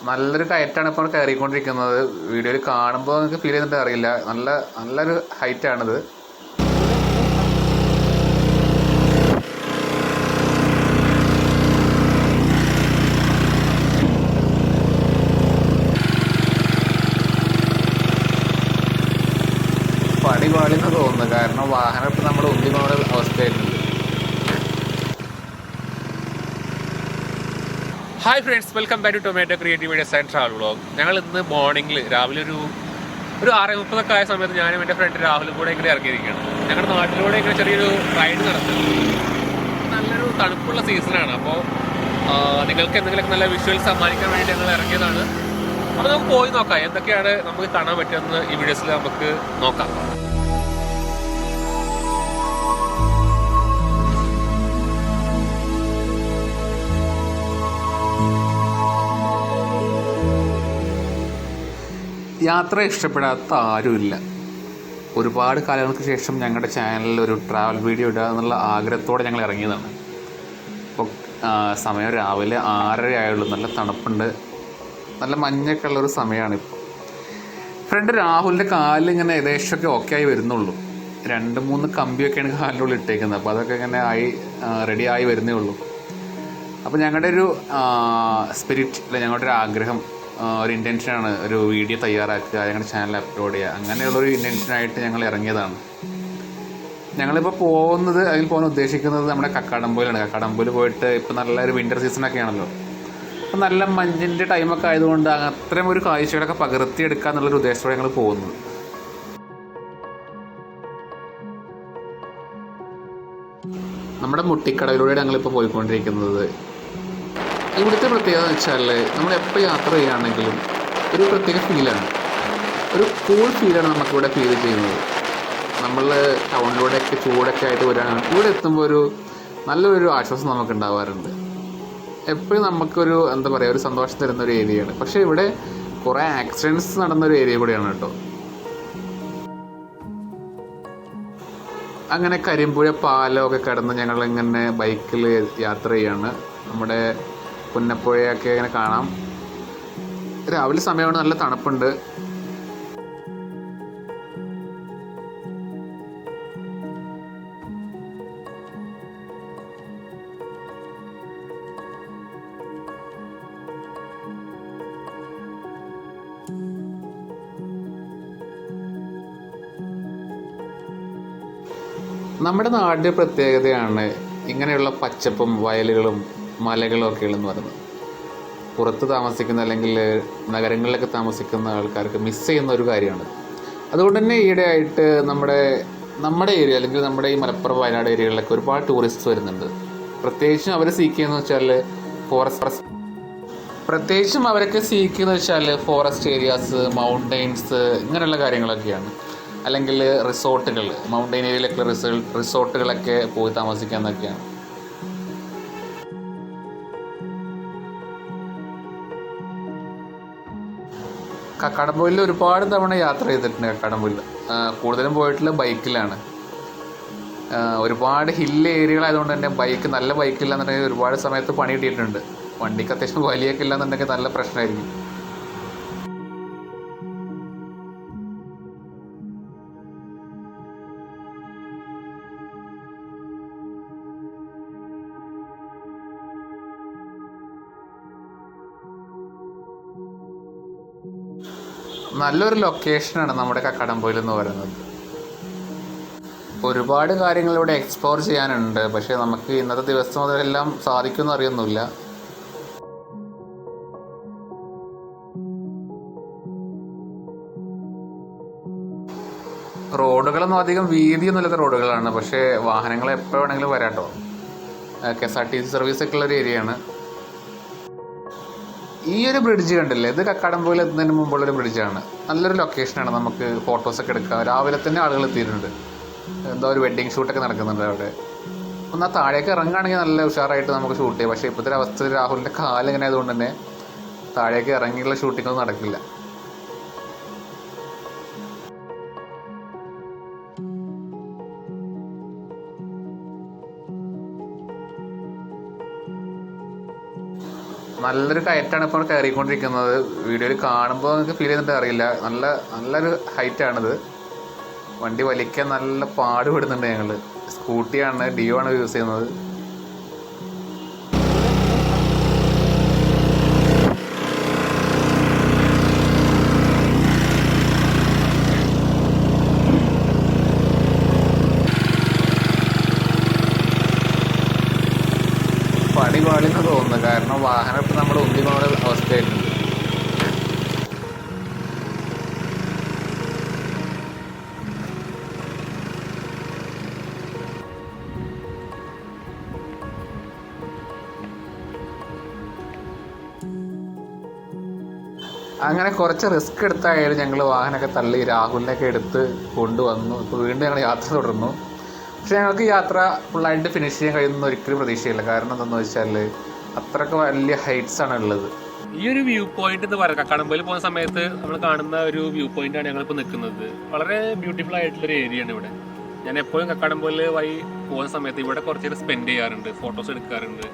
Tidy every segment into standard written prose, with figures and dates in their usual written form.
നല്ലൊരു കയറ്റാണ് ഇപ്പോൾ കയറിക്കൊണ്ടിരിക്കുന്നത്. വീഡിയോയിൽ കാണുമ്പോൾ നിങ്ങൾക്ക് ഫീൽ ചെയ്യുന്നുണ്ട് അറിയില്ല, നല്ലൊരു ഹൈറ്റാണിത്. പടി പാളിന്ന് തോന്നുന്നു, കാരണം വാഹനം ഇപ്പം നമ്മുടെ ഉന്തി പോകുന്ന അവസ്ഥയായിട്ടുണ്ട്. Hi friends, welcome back to Tomato Creative videos and travel vlog. ഞങ്ങൾ ഇന്ന് മോർണിംഗിൽ രാവിലെ ഒരു 6:30 ആയ സമയത്ത് ഞാനും എൻ്റെ ഫ്രണ്ട് രാഹുലും കൂടെ ഇങ്ങനെ ഇറങ്ങിയിരിക്കുകയാണ്. ഞങ്ങളുടെ നാട്ടിലൂടെ ഇങ്ങനെ ചെറിയൊരു റൈഡ് നടത്തുന്നത്. നല്ലൊരു തണുപ്പുള്ള സീസണാണ്. അപ്പോൾ നിങ്ങൾക്ക് എന്തെങ്കിലുമൊക്കെ നല്ല വിഷ്വൽസ് സമ്മാനിക്കാൻ വേണ്ടി ഞങ്ങൾ ഇറങ്ങിയതാണ്. അപ്പോൾ നമുക്ക് പോയി നോക്കാം എന്തൊക്കെയാണ് നമുക്ക് കാണാൻ പറ്റുമെന്ന് ഈ വീഡിയോസിൽ നമുക്ക് നോക്കാം. യാത്ര ഇഷ്ടപ്പെടാത്ത ആരുമില്ല. ഒരുപാട് കാലങ്ങൾക്ക് ശേഷം ഞങ്ങളുടെ ചാനലിൽ ഒരു ട്രാവൽ വീഡിയോ ഇടുക എന്നുള്ള ആഗ്രഹത്തോടെ ഞങ്ങൾ ഇറങ്ങിയതാണ്. ഇപ്പോൾ സമയം രാവിലെ 6:30 ആയുള്ളൂ. നല്ല തണുപ്പുണ്ട്, നല്ല മഞ്ഞൊക്കെ ഉള്ളൊരു സമയമാണ്. ഇപ്പോൾ ഫ്രണ്ട് രാഹുലിൻ്റെ കാലിങ്ങനെ ഏകദേശമൊക്കെ ഓക്കെ ആയി വരുന്നുള്ളൂ. 2-3 കമ്പിയൊക്കെയാണ് കാലിൻ്റെ ഉള്ളിൽ ഇട്ടേക്കുന്നത്. അപ്പോൾ അതൊക്കെ ഇങ്ങനെ റെഡി ആയി വരുന്നേ ഉള്ളൂ. അപ്പോൾ ഞങ്ങളുടെ ഒരു സ്പിരിറ്റ് അല്ല, ഞങ്ങളുടെ ഒരു ആഗ്രഹം, ഒരു ഇൻറ്റൻഷനാണ് ഒരു വീഡിയോ തയ്യാറാക്കുക, ഞങ്ങളുടെ ചാനൽ അപ്ലോഡ് ചെയ്യുക. അങ്ങനെയുള്ളൊരു ഇൻറ്റൻഷനായിട്ട് ഞങ്ങൾ ഇറങ്ങിയതാണ്. ഞങ്ങളിപ്പോൾ അതിൽ പോകാൻ ഉദ്ദേശിക്കുന്നത് നമ്മുടെ കക്കാടംപൊയിലാണ്. കക്കാടംപൊയിൽ പോയിട്ട് ഇപ്പോൾ നല്ലൊരു വിൻ്റർ സീസണൊക്കെ ആണല്ലോ. അപ്പോൾ നല്ല മഞ്ഞിൻ്റെ ടൈമൊക്കെ ആയതുകൊണ്ട് അത്രയും ഒരു കാഴ്ചകളൊക്കെ പകർത്തിയെടുക്കുക എന്നുള്ളൊരു ഉദ്ദേശത്തോടെ ഞങ്ങൾ പോകുന്നത്. നമ്മുടെ മുട്ടിക്കടയിലൂടെ ഞങ്ങളിപ്പോൾ പോയിക്കൊണ്ടിരിക്കുന്നത്. ഇവിടുത്തെ പ്രത്യേകത എന്ന് വെച്ചാൽ നമ്മൾ എപ്പോൾ യാത്ര ചെയ്യുകയാണെങ്കിലും ഒരു പ്രത്യേക ഫീലാണ്, ഒരു കൂൾ ഫീലാണ് നമുക്കിവിടെ ഫീൽ ചെയ്യുന്നത്. നമ്മൾ ടൗണിലൂടെയൊക്കെ ചൂടൊക്കെ ആയിട്ട് വരികയാണെങ്കിൽ ഇവിടെ എത്തുമ്പോൾ നല്ലൊരു ആശ്വാസം നമുക്ക് ഉണ്ടാവാറുണ്ട്. എപ്പോഴും നമുക്കൊരു എന്താ പറയുക, ഒരു സന്തോഷം തരുന്ന ഒരു ഏരിയയാണ്. പക്ഷേ ഇവിടെ കുറേ ആക്സിഡൻറ്റ്സ് നടന്നൊരു ഏരിയ കൂടിയാണ് കേട്ടോ. അങ്ങനെ കരിമ്പുഴ പാലമൊക്കെ കടന്ന് ഞങ്ങളിങ്ങനെ ബൈക്കിൽ യാത്ര ചെയ്യാണ്. നമ്മുടെ പുന്നപ്പുഴയൊക്കെ ഇങ്ങനെ കാണാം. രാവിലെ സമയമാണ്, നല്ല തണുപ്പുണ്ട്. നമ്മുടെ നാടിൻ്റെ പ്രത്യേകതയാണ് ഇങ്ങനെയുള്ള പച്ചപ്പും വയലുകളും മലകളും ഒക്കെയുള്ളതെന്ന് പറയുന്നത്. പുറത്ത് താമസിക്കുന്ന അല്ലെങ്കിൽ നഗരങ്ങളിലൊക്കെ താമസിക്കുന്ന ആൾക്കാർക്ക് മിസ് ചെയ്യുന്ന ഒരു കാര്യമാണ്. അതുകൊണ്ട് തന്നെ ഈയിടെയായിട്ട് നമ്മുടെ ഏരിയ അല്ലെങ്കിൽ നമ്മുടെ ഈ മലപ്പുറം വയനാട് ഏരിയകളിലൊക്കെ ഒരുപാട് ടൂറിസ്റ്റ് വരുന്നുണ്ട്. പ്രത്യേകിച്ചും അവരെ സീക്കുകയെന്ന് വെച്ചാൽ ഫോറസ്റ്റ് ഏരിയാസ്, മൗണ്ടെയ്ൻസ്, ഇങ്ങനെയുള്ള കാര്യങ്ങളൊക്കെയാണ്. അല്ലെങ്കിൽ റിസോർട്ടുകൾ, മൗണ്ടെയ്ൻ ഏരിയയിലൊക്കെ റിസോർട്ടുകളൊക്കെ പോയി താമസിക്കാമെന്നൊക്കെയാണ്. കക്കാടംപൊയിൽ ഒരുപാട് തവണ യാത്ര ചെയ്തിട്ടുണ്ട്. കക്കാടംപൊയിൽ കൂടുതലും പോയിട്ടുള്ള ബൈക്കിലാണ്. ഒരുപാട് ഹിൽ ഏരിയകളായതുകൊണ്ട് തന്നെ നല്ല ബൈക്കില്ലാന്നുണ്ടെങ്കിൽ ഒരുപാട് സമയത്ത് പണി കിട്ടിയിട്ടുണ്ട്. വണ്ടിക്ക് അത്യാവശ്യം വലിയൊക്കെ ഇല്ലാന്നുണ്ടെങ്കിൽ നല്ല പ്രശ്നമായിരിക്കും. നല്ലൊരു ലൊക്കേഷനാണ് നമ്മുടെ കക്കാടംപൊയിൽ എന്ന് പറയുന്നത്. ഒരുപാട് കാര്യങ്ങൾ ഇവിടെ എക്സ്പ്ലോർ ചെയ്യാനുണ്ട്. പക്ഷേ നമുക്ക് ഇന്നത്തെ ദിവസം അതെല്ലാം സാധിക്കുമെന്ന് അറിയുന്നില്ല. റോഡുകളൊന്നും അധികം വീതിയൊന്നുമില്ലാത്ത റോഡുകളാണ്. പക്ഷേ വാഹനങ്ങൾ എപ്പോൾ വേണമെങ്കിലും വരാട്ടോ. KSRTC സർവീസൊക്കെ ഉള്ളൊരു ഏരിയയാണ്. ഈ ഒരു ബ്രിഡ്ജ് കണ്ടില്ലേ, ഇത് കക്കാടംപൊയിൽ എത്തുന്നതിന് മുമ്പുള്ളൊരു ബ്രിഡ്ജാണ്. നല്ലൊരു ലൊക്കേഷനാണ്, നമുക്ക് ഫോട്ടോസൊക്കെ എടുക്കാം. രാവിലെ തന്നെ ആളുകൾ എത്തിയിട്ടുണ്ട്. എന്തോ ഒരു വെഡ്ഡിങ് ഷൂട്ടൊക്കെ നടക്കുന്നുണ്ട് അവിടെ. ഒന്ന് താഴേക്ക് ഇറങ്ങുകയാണെങ്കിൽ നല്ല ഉഷാറായിട്ട് നമുക്ക് ഷൂട്ട് ചെയ്യാം. പക്ഷേ ഇപ്പോഴത്തെ അവസ്ഥയിൽ രാഹുലിൻ്റെ കാലിങ്ങനെ ആയതുകൊണ്ട് തന്നെ താഴേക്ക് ഇറങ്ങിയുള്ള ഷൂട്ടിങ്ങൊന്നും നടക്കില്ല. നല്ലൊരു കയറ്റാണ് ഇപ്പോൾ കയറിക്കൊണ്ടിരിക്കുന്നത്. വീഡിയോയിൽ കാണുമ്പോൾ നിങ്ങൾക്ക് ഫീൽ ചെയ്യുന്നിട്ട് അറിയില്ല. നല്ലൊരു ഹൈറ്റാണിത്. വണ്ടി വലിക്കാൻ നല്ല പാടുപെടുന്നുണ്ട് ഞങ്ങൾ. സ്കൂട്ടിയാണ്, ഡിയോ ആണ് യൂസ് ചെയ്യുന്നത്. പണി പാളിന്ന് തോന്നുന്നു. കാരണം വാഹനം ഇപ്പം നമ്മുടെ ഉന്തി പോകുന്ന അവസ്ഥയായിട്ടുണ്ട്. അങ്ങനെ കുറച്ച് റിസ്ക് എടുത്തായാലും ഞങ്ങൾ വാഹനമൊക്കെ തള്ളി രാഹുലിനെയൊക്കെ എടുത്ത് കൊണ്ടുവന്നു. ഇപ്പോൾ വീണ്ടും ഞങ്ങൾ യാത്ര തുടർന്നു. പക്ഷേ ഞങ്ങൾക്ക് യാത്ര ഫുള്ളായിട്ട് ഫിനിഷ് ചെയ്യാൻ കഴിയുന്ന ഒരിക്കലും പ്രതീക്ഷയില്ല. കാരണം എന്താണെന്ന് വെച്ചാൽ അത്രയ്ക്ക് വലിയ ഹൈറ്റ്സാണ് ഉള്ളത്. ഈ ഒരു വ്യൂ പോയിന്റ് എന്ന് പറയുക, കക്കാടംപൊയിൽ പോകുന്ന സമയത്ത് നമ്മൾ കാണുന്ന ഒരു വ്യൂ പോയിന്റാണ് ഞങ്ങളിപ്പോൾ നിൽക്കുന്നത്. വളരെ ബ്യൂട്ടിഫുൾ ആയിട്ടുള്ളൊരു ഏരിയയാണ് ഇവിടെ. ഞാൻ എപ്പോഴും കക്കാടംപൊയിൽ വഴി പോകുന്ന സമയത്ത് ഇവിടെ കുറച്ച് നേരം സ്പെൻഡ് ചെയ്യാറുണ്ട്, ഫോട്ടോസ് എടുക്കാറുണ്ട്.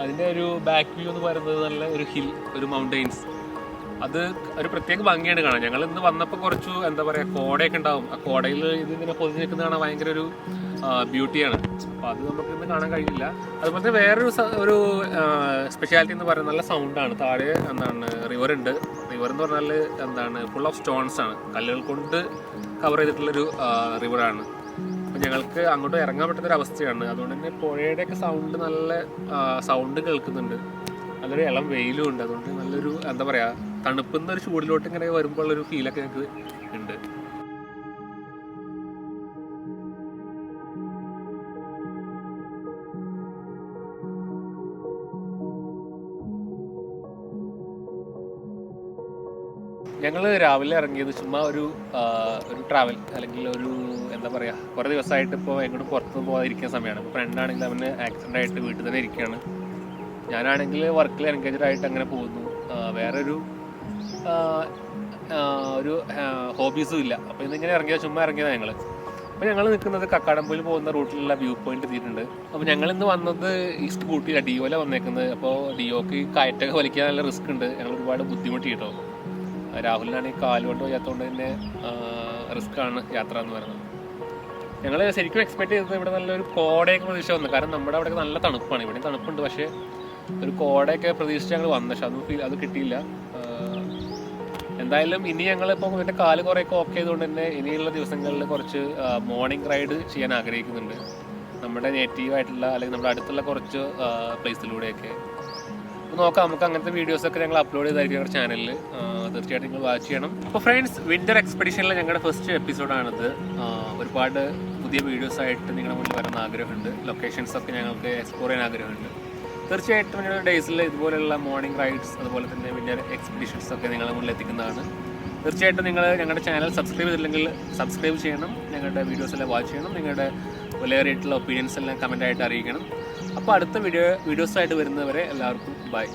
അതിൻ്റെ ഒരു ബാക്ക് വ്യൂ എന്ന് പറയുന്നത് നല്ല ഒരു ഹിൽ, ഒരു മൗണ്ടെയിൻസ്, അത് ഒരു പ്രത്യേക ഭംഗിയാണ് കാണാൻ. ഞങ്ങൾ ഇന്ന് വന്നപ്പോൾ കുറച്ച് എന്താ പറയുക, കോടയൊക്കെ ഉണ്ടാവും. ആ കോടയിൽ ഇതിങ്ങനെ പൊതിഞ്ഞ് നിൽക്കുന്നത് കാണാൻ ഭയങ്കര ഒരു ബ്യൂട്ടിയാണ്. അപ്പോൾ അത് നമുക്ക് ഇന്ന് കാണാൻ കഴിയില്ല. അതുപോലെ തന്നെ വേറൊരു സ്പെഷ്യാലിറ്റി എന്ന് പറയുന്നത് നല്ല സൗണ്ടാണ്. താഴെ എന്താണ് റിവർ ഉണ്ട്. റിവർ എന്ന് പറഞ്ഞാൽ എന്താണ് ഫുൾ ഓഫ് സ്റ്റോൺസ് ആണ്, കല്ലുകൾ കൊണ്ട് കവർ ചെയ്തിട്ടുള്ളൊരു റിവറാണ്. അപ്പോൾ ഞങ്ങൾക്ക് അങ്ങോട്ട് ഇറങ്ങാൻ പറ്റുന്നൊരു അവസ്ഥയാണ്. അതുകൊണ്ട് തന്നെ പുഴയുടെയൊക്കെ സൗണ്ട്, നല്ല സൗണ്ട് കേൾക്കുന്നുണ്ട്. നല്ലൊരു ഇളം വെയിലും ഉണ്ട്. അതുകൊണ്ട് നല്ലൊരു എന്താ പറയുക, തണുപ്പുന്ന ഒരു ചൂടിലോട്ട് ഇങ്ങനെ വരുമ്പോൾ ഉള്ളൊരു ഫീലൊക്കെ ഞങ്ങൾക്ക് ഉണ്ട്. ഞങ്ങൾ രാവിലെ ഇറങ്ങിയത് ചുമ്മാ ഒരു ട്രാവൽ, അല്ലെങ്കിൽ ഒരു എന്താ പറയുക, കുറേ ദിവസമായിട്ട് ഇപ്പോൾ എങ്ങോട്ടും പുറത്തുനിന്ന് പോകാതിരിക്കുന്ന സമയമാണ്. ഇപ്പോൾ ഫ്രണ്ടാണെങ്കിൽ അവന് ആക്സിഡൻ്റ് ആയിട്ട് വീട്ടിൽ തന്നെ ഇരിക്കുകയാണ്. ഞാനാണെങ്കിൽ വർക്കിൽ എൻഗേജഡ് ആയിട്ട് അങ്ങനെ പോകുന്നു. വേറൊരു ഹോബീസും ഇല്ല. അപ്പോൾ ഇന്നിങ്ങനെ ചുമ്മാ ഇറങ്ങിയതാണ് ഞങ്ങൾ. അപ്പോൾ ഞങ്ങൾ നിൽക്കുന്നത് കക്കാടംപൊയിൽ പോകുന്ന റൂട്ടിലുള്ള വ്യൂ പോയിന്റ് എത്തിയിട്ടുണ്ട്. അപ്പോൾ ഞങ്ങളിന്ന് വന്നത് ഈസ്റ്റ് കൂട്ടിയില്ല, ഡിയോയിലാണ് വന്നേക്കുന്നത്. അപ്പോൾ ഡിയോക്ക് കയറ്റൊക്കെ വലിക്കാൻ നല്ല റിസ്ക് ഉണ്ട്. ഞങ്ങൾ ഒരുപാട് ബുദ്ധിമുട്ടി കേട്ടോ. രാഹുലിനാണെങ്കിൽ കാലുകൊണ്ട് വയ്യാത്തതുകൊണ്ട് തന്നെ റിസ്ക്കാണ് യാത്ര എന്ന് പറയുന്നത്. ഞങ്ങൾ ശരിക്കും എക്സ്പെക്ട് ചെയ്തത് ഇവിടെ നല്ലൊരു കോടയൊക്കെ പ്രതീക്ഷ വന്നു. കാരണം നമ്മുടെ അവിടെ നല്ല തണുപ്പാണ്, ഇവിടെ തണുപ്പുണ്ട്. പക്ഷേ ഒരു കോടയൊക്കെ പ്രതീക്ഷിച്ച് ഞങ്ങൾ വന്നു. പക്ഷെ അത് കിട്ടിയില്ല. എന്തായാലും ഇനി ഞങ്ങളിപ്പോൾ എൻ്റെ കാല് കുറേയൊക്കെ ഓക്കെ ചെയ്തുകൊണ്ട് തന്നെ ഇനിയുള്ള ദിവസങ്ങളിൽ കുറച്ച് മോർണിംഗ് റൈഡ് ചെയ്യാൻ ആഗ്രഹിക്കുന്നുണ്ട്. നമ്മുടെ നേറ്റീവായിട്ടുള്ള അല്ലെങ്കിൽ നമ്മുടെ അടുത്തുള്ള കുറച്ച് പ്ലേസിലൂടെയൊക്കെ നോക്കാം. നമുക്ക് അങ്ങനത്തെ വീഡിയോസൊക്കെ ഞങ്ങൾ അപ്ലോഡ് ചെയ്തായിരിക്കും ഞങ്ങളുടെ ചാനലിൽ. തീർച്ചയായിട്ടും നിങ്ങൾ വാച്ച് ചെയ്യണം. അപ്പോൾ ഫ്രണ്ട്സ്, വിൻ്റർ എക്സ്പെഡിഷനിലെ ഞങ്ങളുടെ ഫസ്റ്റ് എപ്പിസോഡാണിത്. ഒരുപാട് പുതിയ വീഡിയോസായിട്ട് നിങ്ങളുടെ മുന്നിൽ വരാൻ ആഗ്രഹമുണ്ട്. ലൊക്കേഷൻസൊക്കെ ഞങ്ങൾക്ക് എക്സ്പ്ലോർ ചെയ്യാൻ ആഗ്രഹമുണ്ട്. തീർച്ചയായിട്ടും ഞങ്ങളുടെ ഡേയ്സിൽ ഇതുപോലെയുള്ള മോർണിംഗ് റൈഡ്സ്, അതുപോലെ തന്നെ വിൻ്റർ എക്സ്പെഡിഷൻസ് ഒക്കെ നിങ്ങളുടെ മുന്നിൽ എത്തിക്കുന്നതാണ്. തീർച്ചയായിട്ടും നിങ്ങൾ ഞങ്ങളുടെ ചാനൽ സബ്സ്ക്രൈബ് ചെയ്തില്ലെങ്കിൽ സബ്സ്ക്രൈബ് ചെയ്യണം. ഞങ്ങളുടെ വീഡിയോസെല്ലാം വാച്ച് ചെയ്യണം. നിങ്ങളുടെ വിലയേറിയിട്ടുള്ള ഒപ്പീനിയൻസ് എല്ലാം കമൻ്റായിട്ട് അറിയിക്കണം. അപ്പോൾ അടുത്ത വീഡിയോസായിട്ട് വരുന്നവരെ എല്ലാവർക്കും ബൈ.